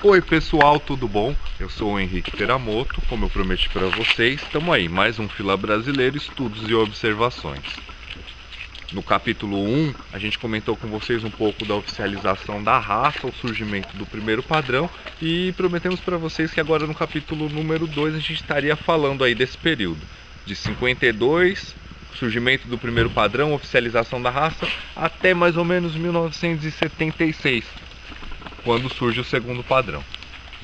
Oi pessoal, tudo bom? Eu sou o Henrique Teramoto, como eu prometi para vocês, estamos aí, mais um Fila Brasileiro, Estudos e Observações. No capítulo 1, a gente comentou com vocês um pouco da oficialização da raça, o surgimento do primeiro padrão, e prometemos para vocês que agora no capítulo número 2 a gente estaria falando aí desse período, de 52, surgimento do primeiro padrão, oficialização da raça, até mais ou menos 1976, quando surge o segundo padrão.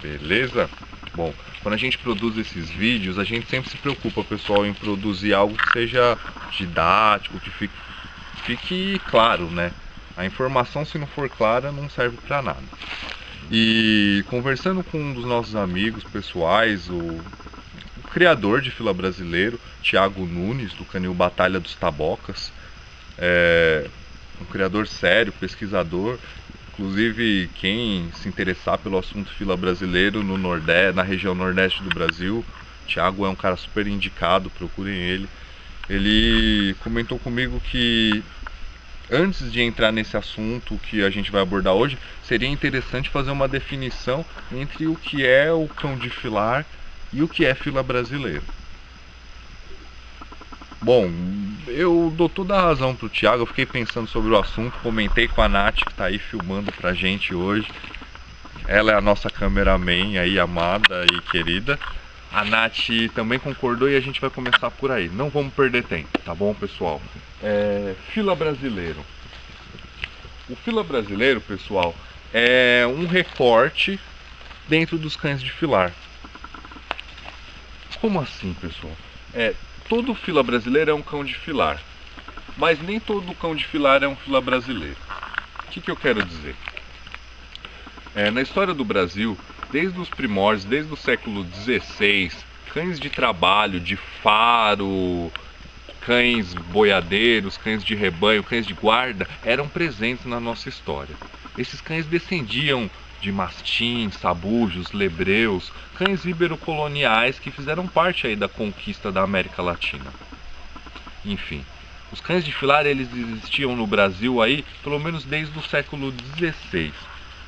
Beleza? Bom, quando a gente produz esses vídeos, a gente sempre se preocupa, pessoal, em produzir algo que seja didático, que fique claro, né? A informação, se não for clara, não serve para nada. E conversando com um dos nossos amigos pessoais, o criador de Fila Brasileiro, Thiago Nunes, do canil Batalha dos Tabocas, um criador sério, pesquisador. Inclusive, quem se interessar pelo assunto Fila Brasileiro no Nordeste, na região Nordeste do Brasil, Thiago é um cara super indicado, procurem ele. Ele comentou comigo que antes de entrar nesse assunto que a gente vai abordar hoje, seria interessante fazer uma definição entre o que é o cão de filar e o que é Fila Brasileiro. Bom, eu dou toda a razão pro Thiago, eu fiquei pensando sobre o assunto, comentei com a Nath que tá aí filmando pra gente hoje. Ela é a nossa cameraman aí, amada e querida. A Nath também concordou e a gente vai começar por aí. Não vamos perder tempo, tá bom, pessoal? Fila Brasileiro. O Fila Brasileiro, pessoal, é um recorte dentro dos cães de filar. Como assim, pessoal? Todo fila brasileiro é um cão de filar, mas nem todo cão de filar é um fila brasileiro. O que eu quero dizer? Na história do Brasil, desde os primórdios, desde o século XVI, cães de trabalho, de faro, cães boiadeiros, cães de rebanho, cães de guarda eram presentes na nossa história. Esses cães descendiam de mastins, sabujos, lebreus, cães ibero-coloniais que fizeram parte aí da conquista da América Latina. Enfim, os cães de filar eles existiam no Brasil aí pelo menos desde o século XVI.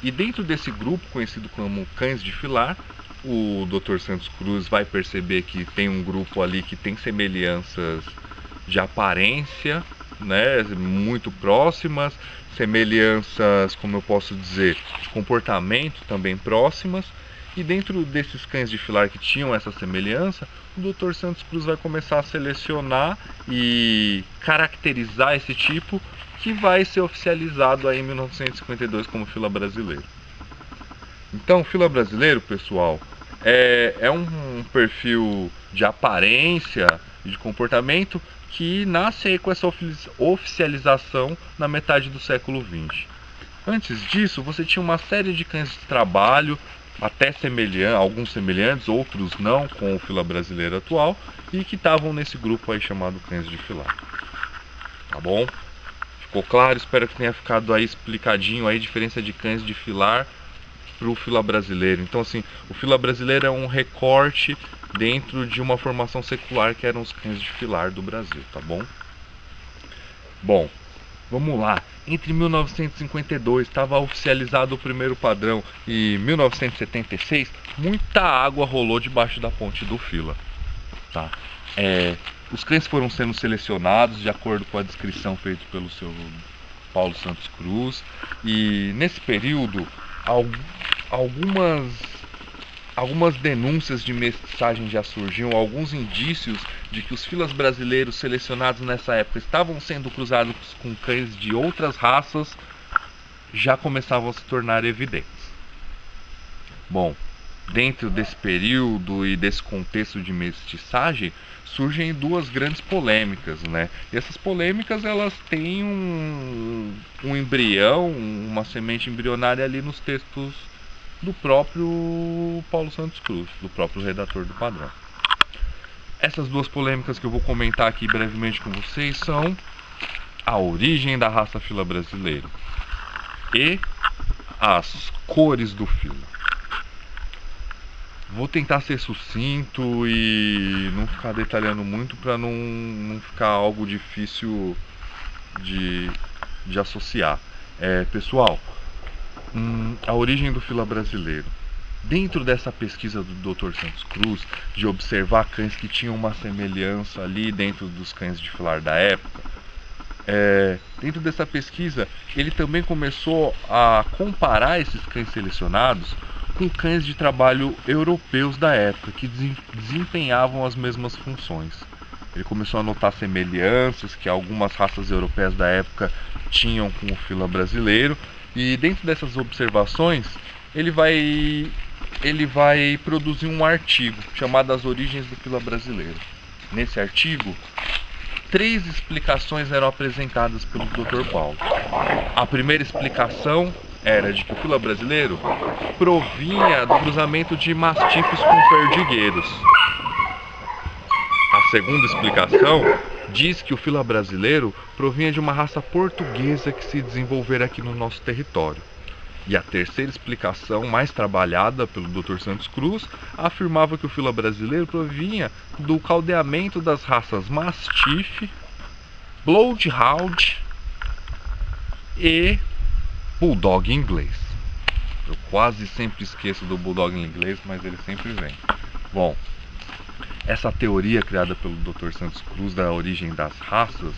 E dentro desse grupo conhecido como cães de filar, o Dr. Santos Cruz vai perceber que tem um grupo ali que tem semelhanças de aparência, né, muito próximas, semelhanças, como eu posso dizer, de comportamento também próximas. E dentro desses cães de filar que tinham essa semelhança, o Dr. Santos Cruz vai começar a selecionar e caracterizar esse tipo, que vai ser oficializado aí em 1952 como fila brasileiro. Então, fila brasileiro, pessoal, é um perfil de aparência e de comportamento que nasce aí com essa oficialização na metade do século XX. Antes disso, você tinha uma série de cães de trabalho, até alguns semelhantes, outros não, com o fila brasileiro atual, e que estavam nesse grupo aí chamado cães de filar. Tá bom? Ficou claro? Espero que tenha ficado aí explicadinho aí a diferença de cães de filar para o fila brasileiro. Então, assim, o fila brasileiro é um recorte dentro de uma formação secular que eram os cães de filar do Brasil, tá bom? Bom, vamos lá. Entre 1952 estava oficializado o primeiro padrão e 1976 muita água rolou debaixo da ponte do fila, tá? Os cães foram sendo selecionados de acordo com a descrição feita pelo seu Paulo Santos Cruz, e nesse período algumas denúncias de mestiçagem já surgiam, alguns indícios de que os filas brasileiros selecionados nessa época estavam sendo cruzados com cães de outras raças já começavam a se tornar evidentes. Bom, dentro desse período e desse contexto de mestiçagem, surgem duas grandes polêmicas, né? E essas polêmicas elas têm um embrião, uma semente embrionária ali nos textos do próprio Paulo Santos Cruz, do próprio redator do padrão. Essas duas polêmicas que eu vou comentar aqui brevemente com vocês são a origem da raça fila brasileira e as cores do fila. Vou tentar ser sucinto e não ficar detalhando muito para não ficar algo difícil de associar. Pessoal, a origem do fila brasileiro. Dentro dessa pesquisa do Dr. Santos Cruz, de observar cães que tinham uma semelhança ali dentro dos cães de filar da época, dentro dessa pesquisa ele também começou a comparar esses cães selecionados com cães de trabalho europeus da época, que desempenhavam as mesmas funções. Ele começou a notar semelhanças que algumas raças europeias da época tinham com o fila brasileiro, e dentro dessas observações ele vai produzir um artigo chamado As Origens do Fila Brasileiro. Nesse artigo, 3 explicações eram apresentadas pelo Dr. Paulo. A primeira explicação era de que o fila brasileiro provinha do cruzamento de mastifes com perdigueiros. A segunda explicação diz que o fila brasileiro provinha de uma raça portuguesa que se desenvolvera aqui no nosso território. E a terceira explicação, mais trabalhada pelo Dr. Santos Cruz, afirmava que o fila brasileiro provinha do caldeamento das raças Mastiff, Bloodhound e Bulldog inglês. Eu quase sempre esqueço do Bulldog inglês, mas ele sempre vem. Bom, essa teoria criada pelo Dr. Santos Cruz da origem das raças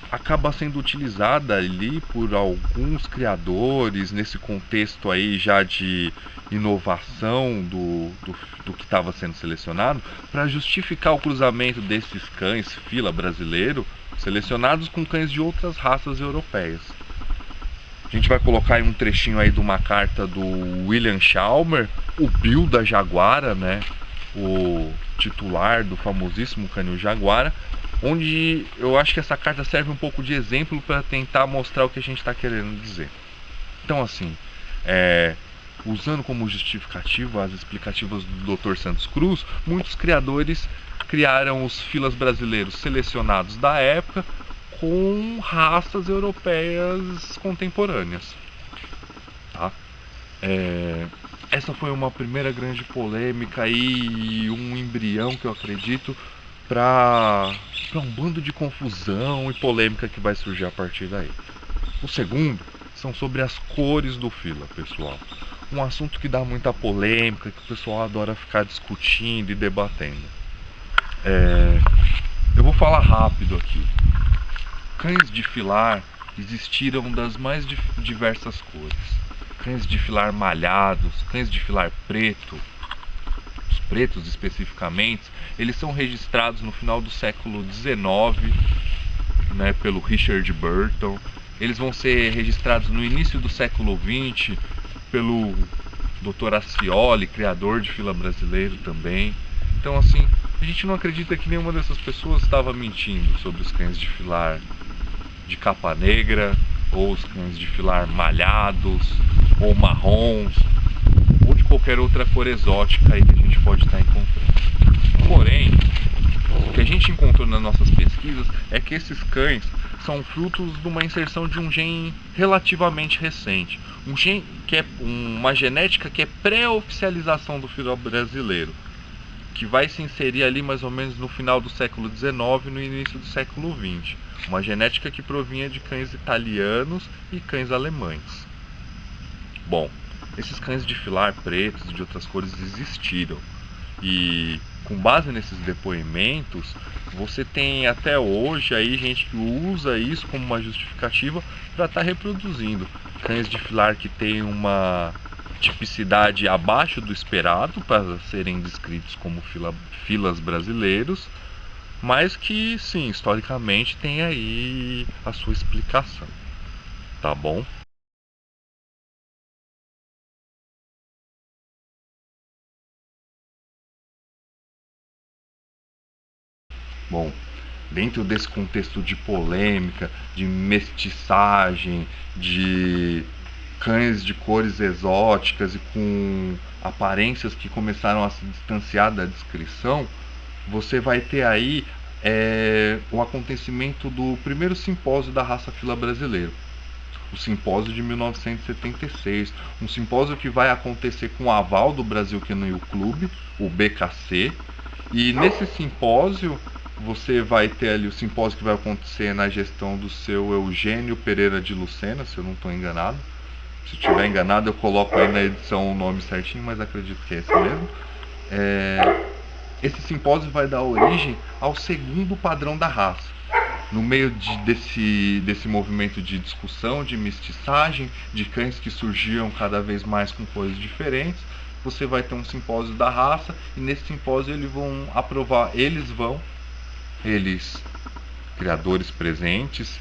acaba sendo utilizada ali por alguns criadores nesse contexto aí já de inovação do que estava sendo selecionado, para justificar o cruzamento desses cães fila brasileiro selecionados com cães de outras raças europeias. A gente vai colocar aí um trechinho aí de uma carta do William Chalmer, o Bill da Jaguara, né? O titular do famosíssimo canil Jaguara, onde eu acho que essa carta serve um pouco de exemplo para tentar mostrar o que a gente está querendo dizer. Então, assim, usando como justificativa as explicativas do Dr. Santos Cruz, muitos criadores criaram os filas brasileiros selecionados da época com raças europeias contemporâneas. Tá? Essa foi uma primeira grande polêmica e um embrião que eu acredito para um bando de confusão e polêmica que vai surgir a partir daí. O segundo são sobre as cores do fila, pessoal. Um assunto que dá muita polêmica, que o pessoal adora ficar discutindo e debatendo. Eu vou falar rápido aqui. Cães de filar existiram das mais diversas cores. Cães de filar malhados, cães de filar preto, os pretos especificamente, eles são registrados no final do século XIX, né, pelo Richard Burton. Eles vão ser registrados no início do século XX pelo Dr. Ascioli, criador de fila brasileiro também. Então, assim, a gente não acredita que nenhuma dessas pessoas estava mentindo sobre os cães de filar de capa negra, ou os cães de filar malhados, ou marrons, ou de qualquer outra cor exótica aí que a gente pode estar encontrando. Porém, o que a gente encontrou nas nossas pesquisas é que esses cães são frutos de uma inserção de um gene relativamente recente, um gene que é uma genética que é pré-oficialização do fila brasileiro, que vai se inserir ali mais ou menos no final do século XIX e no início do século XX. Uma genética que provinha de cães italianos e cães alemães. Bom, esses cães de filar pretos e de outras cores existiram. E com base nesses depoimentos, você tem até hoje aí gente que usa isso como uma justificativa para estar reproduzindo cães de filar que tem uma tipicidade abaixo do esperado para serem descritos como filas brasileiros, mas que sim, historicamente tem aí a sua explicação, tá bom? Bom, dentro desse contexto de polêmica, de mestiçagem, de cães de cores exóticas e com aparências que começaram a se distanciar da descrição, você vai ter aí o acontecimento do primeiro simpósio da raça fila brasileiro, o simpósio de 1976, um simpósio que vai acontecer com o aval do Brasil Kennel Club, o BKC, e nesse simpósio você vai ter ali o simpósio que vai acontecer na gestão do seu Eugênio Pereira de Lucena, se eu não estou enganado, Se estiver enganado, eu coloco aí na edição o nome certinho, mas acredito que é esse mesmo. Esse simpósio vai dar origem ao segundo padrão da raça. No meio desse movimento de discussão, de mestiçagem, de cães que surgiam cada vez mais com coisas diferentes, você vai ter um simpósio da raça, e nesse simpósio eles vão aprovar, eles, criadores presentes,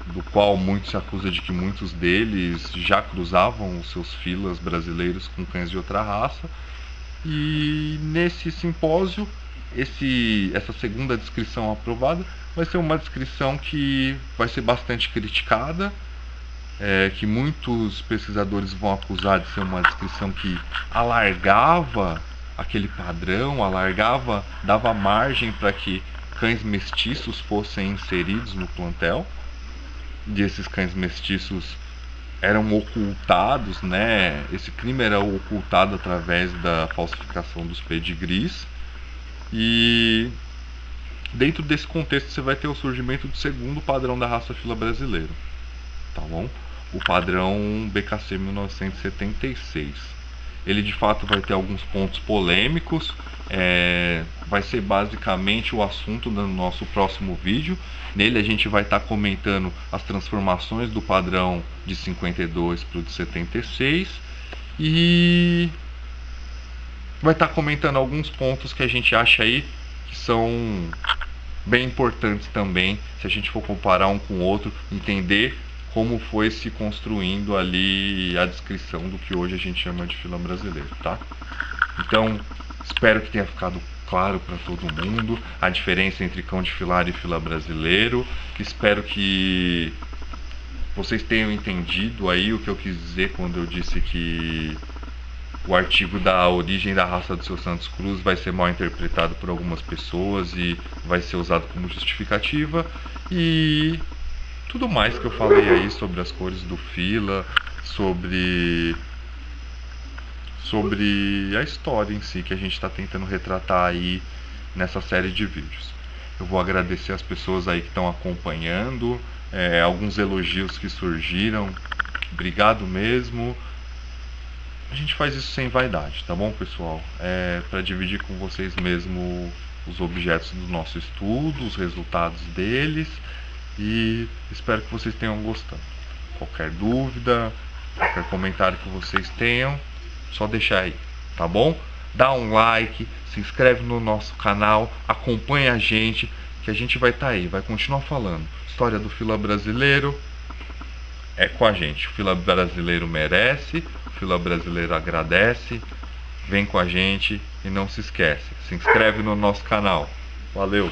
do qual muito se acusa de que muitos deles já cruzavam os seus filas brasileiros com cães de outra raça. E nesse simpósio, essa segunda descrição aprovada vai ser uma descrição que vai ser bastante criticada, que muitos pesquisadores vão acusar de ser uma descrição que alargava aquele padrão, dava margem para que cães mestiços fossem inseridos no plantel. E esses cães mestiços eram ocultados, né? Esse crime era ocultado através da falsificação dos pedigrees. E dentro desse contexto você vai ter o surgimento do segundo padrão da raça fila brasileira, tá bom? O padrão BKC 1976. Ele de fato vai ter alguns pontos polêmicos, vai ser basicamente o assunto do nosso próximo vídeo. Nele a gente vai estar comentando as transformações do padrão de 52 para o de 76 e vai estar comentando alguns pontos que a gente acha aí que são bem importantes também, se a gente for comparar um com o outro, entender como foi se construindo ali a descrição do que hoje a gente chama de fila brasileiro, tá? Então, espero que tenha ficado claro para todo mundo a diferença entre cão de filar e fila brasileiro. Espero que vocês tenham entendido aí o que eu quis dizer quando eu disse que o artigo da origem da raça do seu Santos Cruz vai ser mal interpretado por algumas pessoas e vai ser usado como justificativa. E tudo mais que eu falei aí sobre as cores do fila, sobre a história em si que a gente está tentando retratar aí nessa série de vídeos. Eu vou agradecer as pessoas aí que estão acompanhando, alguns elogios que surgiram, obrigado mesmo. A gente faz isso sem vaidade, tá bom, pessoal? Para dividir com vocês mesmo os objetos do nosso estudo, os resultados deles, e espero que vocês tenham gostado. Qualquer dúvida, qualquer comentário que vocês tenham, só deixar aí, tá bom? Dá um like, se inscreve no nosso canal, acompanha a gente, que a gente vai estar aí, vai continuar falando. História do fila brasileiro é com a gente. O fila brasileiro merece, o fila brasileiro agradece. Vem com a gente e não se esquece, se inscreve no nosso canal. Valeu!